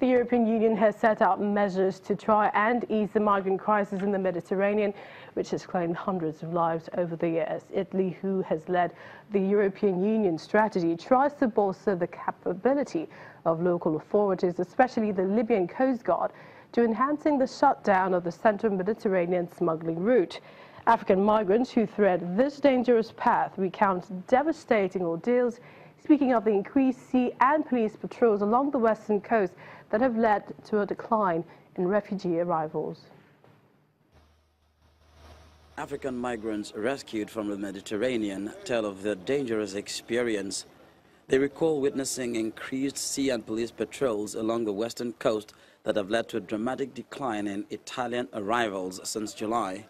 The European Union has set out measures to try and ease the migrant crisis in the Mediterranean, which has claimed hundreds of lives over the years. Italy, who has led the European Union strategy, tries to bolster the capability of local authorities, especially the Libyan Coast Guard, to enhancing the shutdown of the central Mediterranean smuggling route. African migrants who thread this dangerous path recount devastating ordeals, speaking of the increased sea and police patrols along the western coast that have led to a decline in refugee arrivals. African migrants rescued from the Mediterranean tell of their dangerous experience. They recall witnessing increased sea and police patrols along the western coast that have led to a dramatic decline in Italian arrivals since July.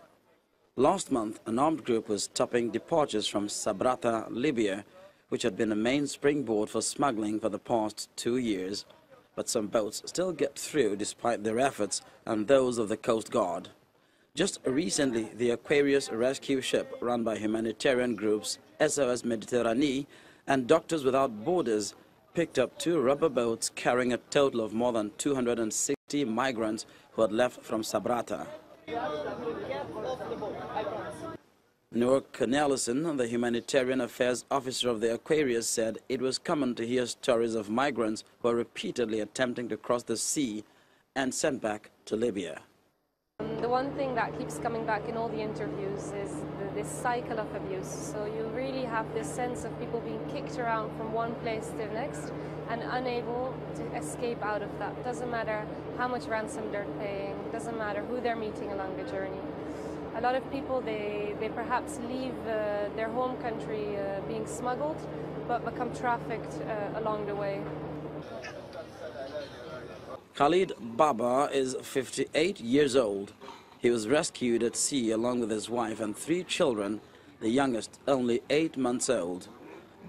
Last month, an armed group was stopping departures from Sabratha, Libya, which had been a main springboard for smuggling for the past 2 years. But some boats still get through despite their efforts and those of the Coast Guard. Just recently, the Aquarius rescue ship run by humanitarian groups SOS Mediterranee and Doctors Without Borders picked up 2 rubber boats carrying a total of more than 260 migrants who had left from Sabratha. Noor Cornelissen, the humanitarian affairs officer of the Aquarius, said it was common to hear stories of migrants who are repeatedly attempting to cross the sea and sent back to Libya. The one thing that keeps coming back in all the interviews is this cycle of abuse. So you really have this sense of people being kicked around from one place to the next and unable to escape out of that. Doesn't matter how much ransom they're paying, doesn't matter who they're meeting along the journey. A lot of people, they perhaps leave their home country being smuggled, but become trafficked along the way. Khalid Baba is 58 years old. He was rescued at sea along with his wife and 3 children, the youngest only 8 months old.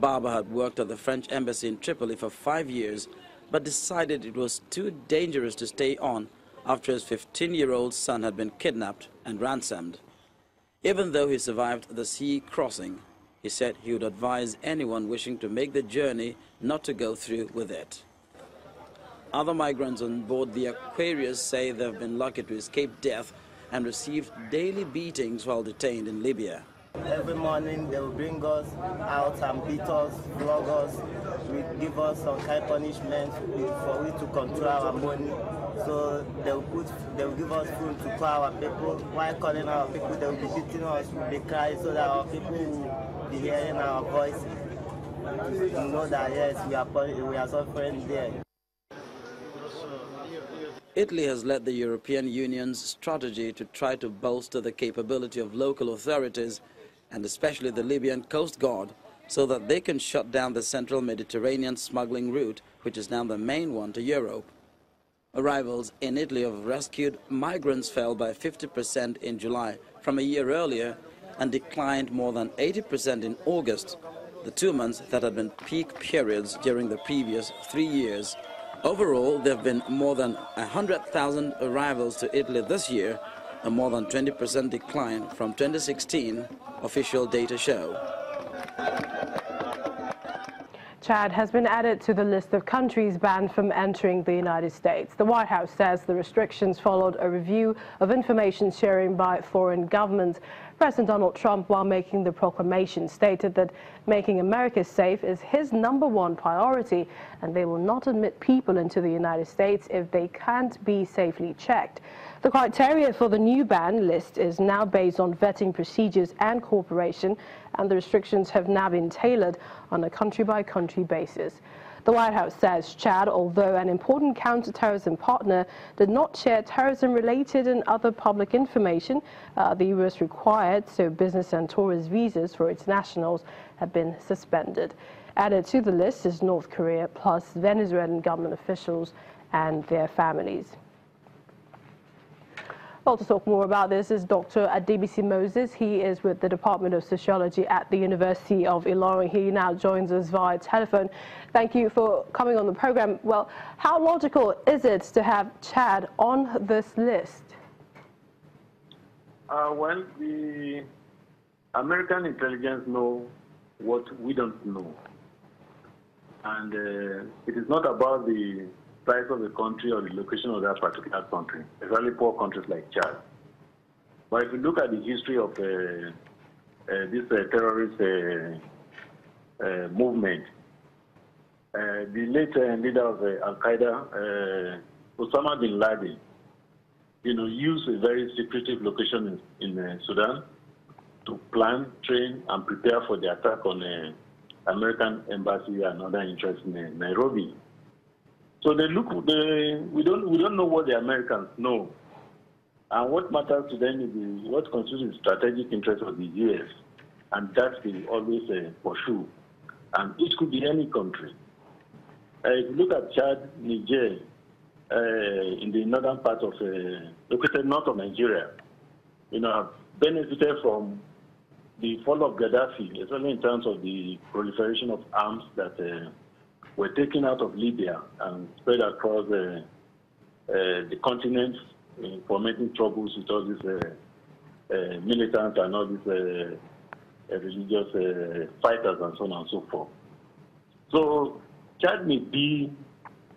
Baba had worked at the French embassy in Tripoli for 5 years, but decided it was too dangerous to stay on after his 15-year-old son had been kidnapped and ransomed. Even though he survived the sea crossing, he said he would advise anyone wishing to make the journey not to go through with it. Other migrants on board the Aquarius say they have been lucky to escape death and received daily beatings while detained in Libya. Every morning they will bring us out and beat us, flog us, give us some kind of punishment for we to control our money. So they will give us food to call our people. While calling our people, they will be beating us with the cry so that our people will be hearing our voice. To know that yes, we are suffering there. Italy has led the European Union's strategy to try to bolster the capability of local authorities and especially the Libyan Coast Guard so that they can shut down the central Mediterranean smuggling route, which is now the main one to Europe. Arrivals in Italy of rescued migrants fell by 50% in July from a year earlier and declined more than 80% in August, the 2 months that had been peak periods during the previous 3 years. Overall, there have been more than 100,000 arrivals to Italy this year, a more than 20% decline from 2016, official data show. Chad has been added to the list of countries banned from entering the United States. The White House says the restrictions followed a review of information sharing by foreign governments. President Donald Trump, while making the proclamation, stated that making America safe is his #1 priority, and they will not admit people into the United States if they can't be safely checked. The criteria for the new ban list is now based on vetting procedures and cooperation, and the restrictions have now been tailored on a country-by-country basis. The White House says Chad, although an important counterterrorism partner, did not share terrorism-related and other public information the U.S. required, so business and tourist visas for its nationals have been suspended. Added to the list is North Korea, plus Venezuelan government officials and their families. Well, to talk more about this is Dr. Adebisi Moses. He is with the Department of Sociology at the University of Ilorin. He now joins us via telephone. Thank you for coming on the program. Well, how logical is it to have Chad on this list? Well, the American intelligence know what we don't know. And it is not about the size of the country or the location of that particular country, especially poor countries like Chad. But if you look at the history of this terrorist movement, the late leader of Al-Qaeda, Osama bin Laden, used a very secretive location in Sudan to plan, train, and prepare for the attack on the American embassy and other interests in Nairobi. So we don't know what the Americans know, and what matters to them is what constitutes the strategic interest of the U.S., and that they always pursue. And it could be any country. If you look at Chad, Niger, in the northern part of, located north of Nigeria, have benefited from the fall of Gaddafi, especially in terms of the proliferation of arms that were taken out of Libya and spread across the continent, fomenting troubles with all these militants and all these religious fighters and so on and so forth. So Chad may be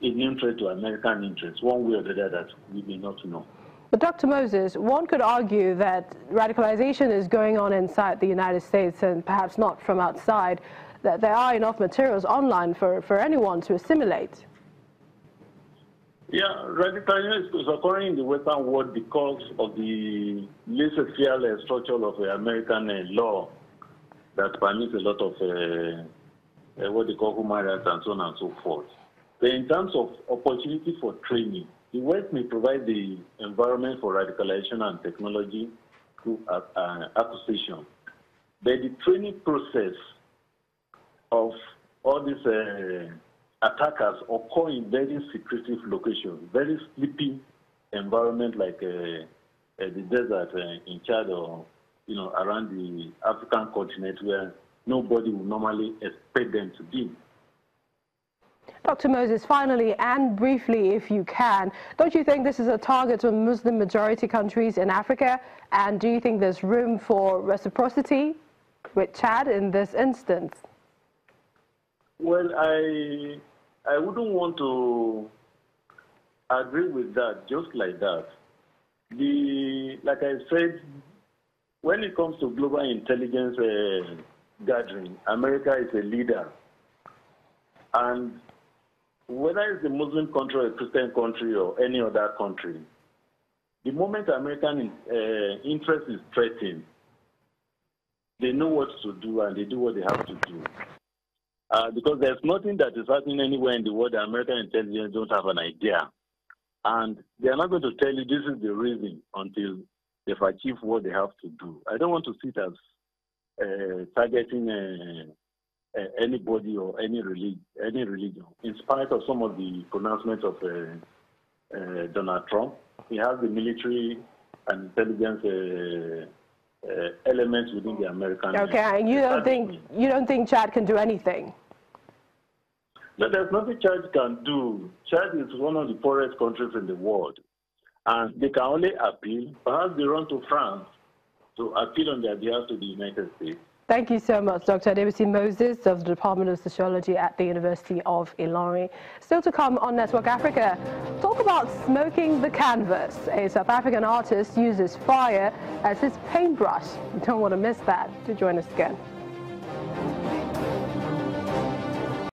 a new threat to American interests, one way or the other, that we may not know. But Dr. Moses, one could argue that radicalization is going on inside the United States and perhaps not from outside, that there are enough materials online for anyone to assimilate. Yeah, radicalization is occurring in the Western world because of the laissez-faire structure of American law that permits a lot of what they call human rights and so on and so forth. But in terms of opportunity for training, the West may provide the environment for radicalization and technology through acquisition. But the training process of all these attackers occur in very secretive locations, very sleepy environment like the desert in Chad or around the African continent where nobody would normally expect them to be. Dr. Moses, finally and briefly, if you can, don't you think this is a target of Muslim majority countries in Africa? And do you think there's room for reciprocity with Chad in this instance? Well, I wouldn't want to agree with that just like that. Like I said, when it comes to global intelligence gathering, America is a leader. And whether it's a Muslim country or a Christian country or any other country, the moment American interest is threatened, they know what to do and they do what they have to do. Because there's nothing that is happening anywhere in the world that American intelligence don't have an idea. And they are not going to tell you this is the reason until they've achieved what they have to do. I don't want to see it as targeting anybody or any religion. In spite of some of the pronouncements of Donald Trump, he has the military and intelligence elements within the American. Okay, and you don't think Chad can do anything? No, there's nothing Chad can do. Chad is one of the poorest countries in the world, and they can only appeal. Perhaps they run to France to appeal on their behalf to the United States. Thank you so much, Dr. Adebisi Moses of the Department of Sociology at the University of Ilorin. Still to come on Network Africa, talk about smoking the canvas. A South African artist uses fire as his paintbrush. You don't want to miss that. Do join us again.